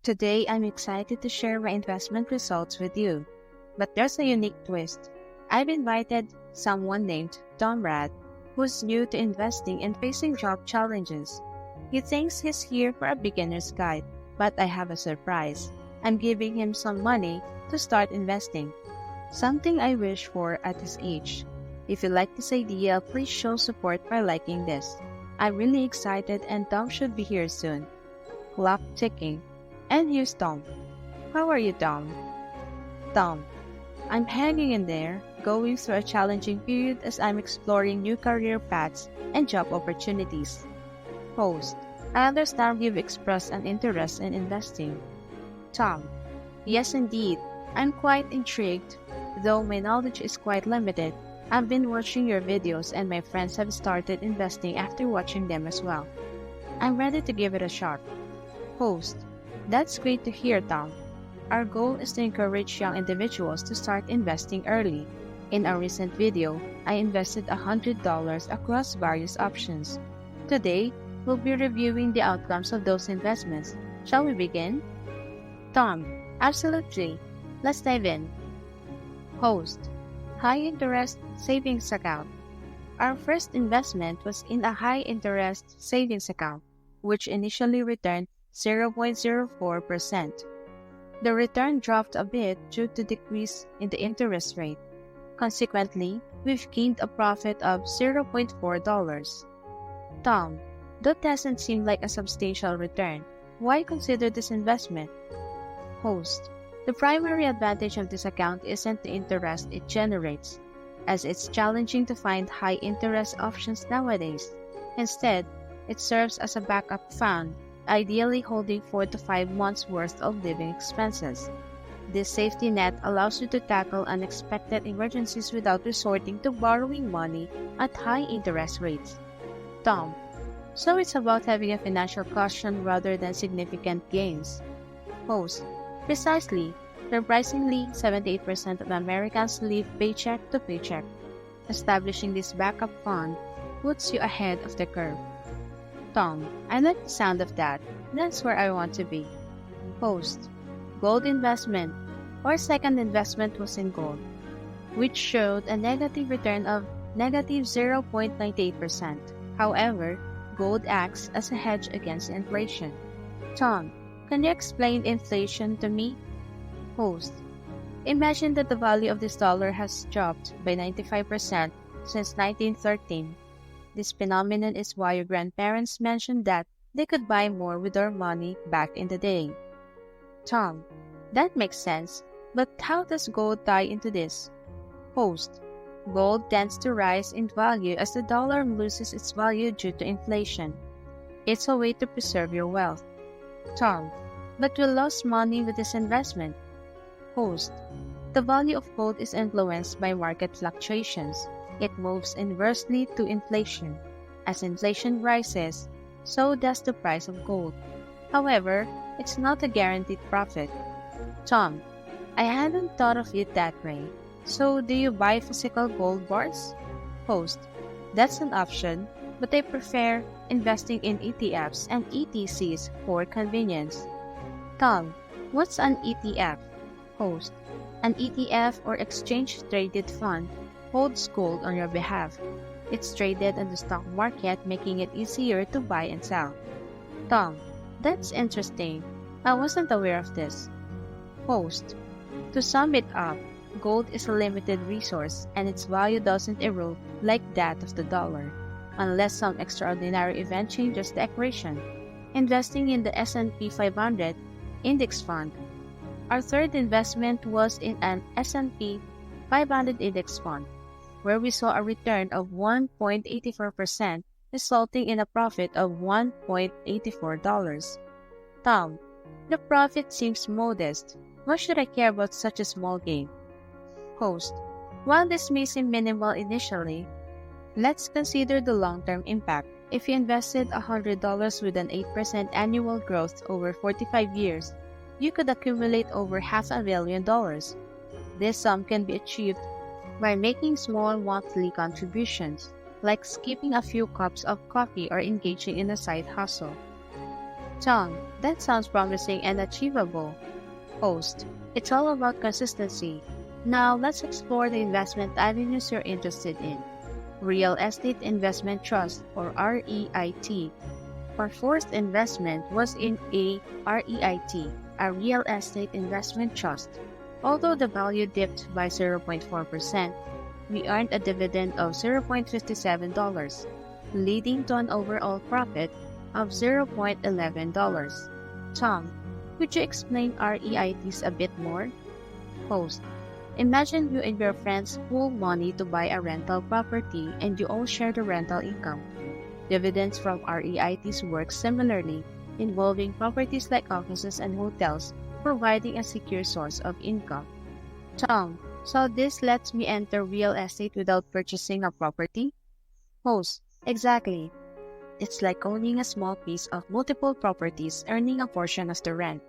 Today, I'm excited to share my investment results with you. But there's a unique twist. I've invited someone named Tom Rad, who's new to investing and facing job challenges. He thinks he's here for a beginner's guide, but I have a surprise. I'm giving him some money to start investing, something I wish for at his age. If you like this idea, please show support by liking this. I'm really excited and Tom should be here soon. Clock ticking. And here's Tom. How are you, Tom? Tom. I'm hanging in there, going through a challenging period as I'm exploring new career paths and job opportunities. Host. I understand you've expressed an interest in investing. Tom. Yes, indeed. I'm quite intrigued, though my knowledge is quite limited. I've been watching your videos and my friends have started investing after watching them as well. I'm ready to give it a shot. Host. That's great to hear, Tom. Our goal is to encourage young individuals to start investing early. In our recent video, I invested $100 across various options. Today, we'll be reviewing the outcomes of those investments. Shall we begin? Tom. Absolutely. Let's dive in. Host. High-interest savings account. Our first investment was in a high-interest savings account, which initially returned 0.04%. The return dropped a bit due to decrease in the interest rate. Consequently, we've gained a profit of $0.4. Tom, that doesn't seem like a substantial return. Why consider this investment? Host, the primary advantage of this account isn't the interest it generates, as it's challenging to find high-interest options nowadays. Instead, it serves as a backup fund, ideally holding 4 to 5 months' worth of living expenses. This safety net allows you to tackle unexpected emergencies without resorting to borrowing money at high interest rates. Tom, so it's about having a financial cushion rather than significant gains. Host, precisely. Surprisingly, 78% of Americans live paycheck to paycheck. Establishing this backup fund puts you ahead of the curve. Tom, I like the sound of that. That's where I want to be. Host, gold investment. Our second investment was in gold, which showed a negative return of negative 0.98%. However, gold acts as a hedge against inflation. Tom, can you explain inflation to me? Host, imagine that the value of this dollar has dropped by 95% since 1913. This phenomenon is why your grandparents mentioned that they could buy more with their money back in the day. Tom, that makes sense, but how does gold tie into this? Host, gold tends to rise in value as the dollar loses its value due to inflation. It's a way to preserve your wealth. Tom, but we lost money with this investment. Host, the value of gold is influenced by market fluctuations. It moves inversely to inflation. As inflation rises, so does the price of gold. However, it's not a guaranteed profit. Tom, I hadn't thought of it that way. So do you buy physical gold bars? Host, that's an option, but I prefer investing in ETFs and ETCs for convenience. Tom, what's an ETF? Host, an ETF or exchange-traded fund holds gold on your behalf. It's traded on the stock market, making it easier to buy and sell. Tom, that's interesting. I wasn't aware of this. Host, to sum it up, gold is a limited resource and its value doesn't erode like that of the dollar, unless some extraordinary event changes the equation. Investing in the S&P 500 index fund. Our third investment was in an S&P 500 index fund, where we saw a return of 1.84%, resulting in a profit of $1.84. Tom, the profit seems modest. Why should I care about such a small gain? Host, while this may seem minimal initially, let's consider the long-term impact. If you invested $100 with an 8% annual growth over 45 years, you could accumulate over $500 million. This sum can be achieved by making small monthly contributions, like skipping a few cups of coffee or engaging in a side hustle. Tom, that sounds promising and achievable. Host, it's all about consistency. Now let's explore the investment avenues you're interested in. Real Estate Investment Trust or REIT. Our first investment was in a REIT, a Real Estate Investment Trust. Although the value dipped by 0.4%, we earned a dividend of $0.57, leading to an overall profit of $0.11. Tom, could you explain REITs a bit more? Host, imagine you and your friends pool money to buy a rental property and you all share the rental income. Dividends from REITs work similarly, involving properties like offices and hotels, providing a secure source of income. Tom, so this lets me enter real estate without purchasing a property? Host, exactly. It's like owning a small piece of multiple properties, earning a portion as the rent.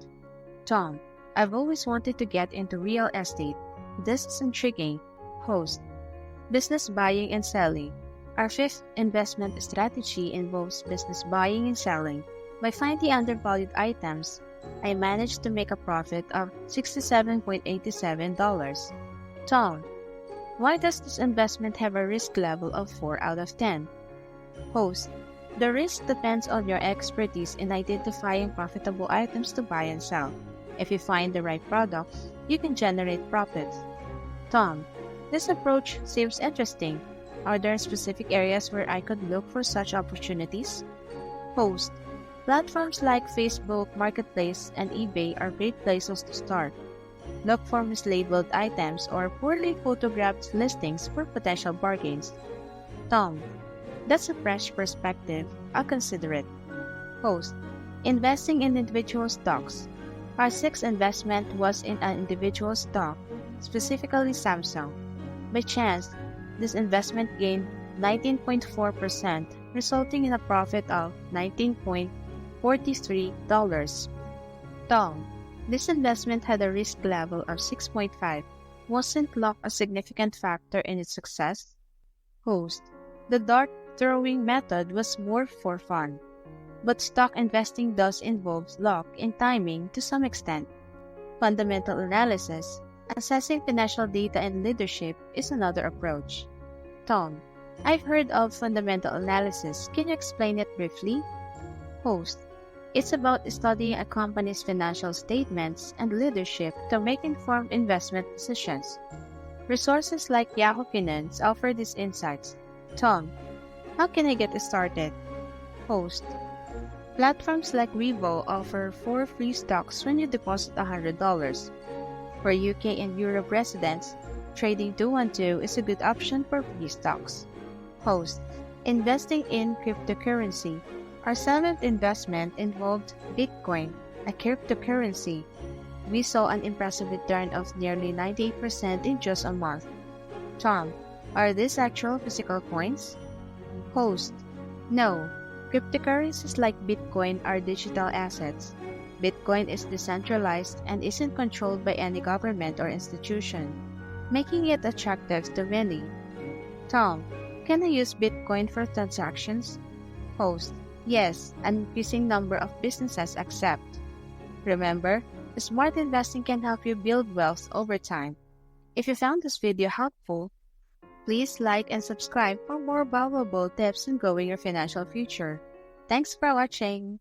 Tom, I've always wanted to get into real estate. This is intriguing. Host, business buying and selling. Our fifth investment strategy involves business buying and selling. By finding undervalued items, I managed to make a profit of $67.87. Tom, why does this investment have a risk level of 4 out of 10? Host, the risk depends on your expertise in identifying profitable items to buy and sell. If you find the right product, you can generate profits. Tom, this approach seems interesting. Are there specific areas where I could look for such opportunities? Host, platforms like Facebook, Marketplace, and eBay are great places to start. Look for mislabeled items or poorly photographed listings for potential bargains. Tom, that's a fresh perspective. I'll consider it. Host, investing in individual stocks. Our sixth investment was in an individual stock, specifically Samsung. By chance, this investment gained 19.4%, resulting in a profit of $19.43. Tom, this investment had a risk level of 6.5. Wasn't luck a significant factor in its success? Host, the dart throwing method was more for fun, but stock investing does involve luck and timing to some extent. Fundamental analysis, assessing financial data and leadership is another approach. Tom, I've heard of fundamental analysis. Can you explain it briefly? Host, it's about studying a company's financial statements and leadership to make informed investment decisions. Resources like Yahoo Finance offer these insights. Tom, how can I get started? Host, platforms like Revo offer 4 free stocks when you deposit $100. For UK and Europe residents, trading 212 is a good option for free stocks. Host, investing in cryptocurrency. Our seventh investment involved Bitcoin, a cryptocurrency. We saw an impressive return of nearly 98% in just a month. Tom, are these actual physical coins? Host, no. Cryptocurrencies like Bitcoin are digital assets. Bitcoin is decentralized and isn't controlled by any government or institution, making it attractive to many. Tom, can I use Bitcoin for transactions? Host, yes, an increasing number of businesses accept. Remember, smart investing can help you build wealth over time. If you found this video helpful, please like and subscribe for more valuable tips in growing your financial future. Thanks for watching.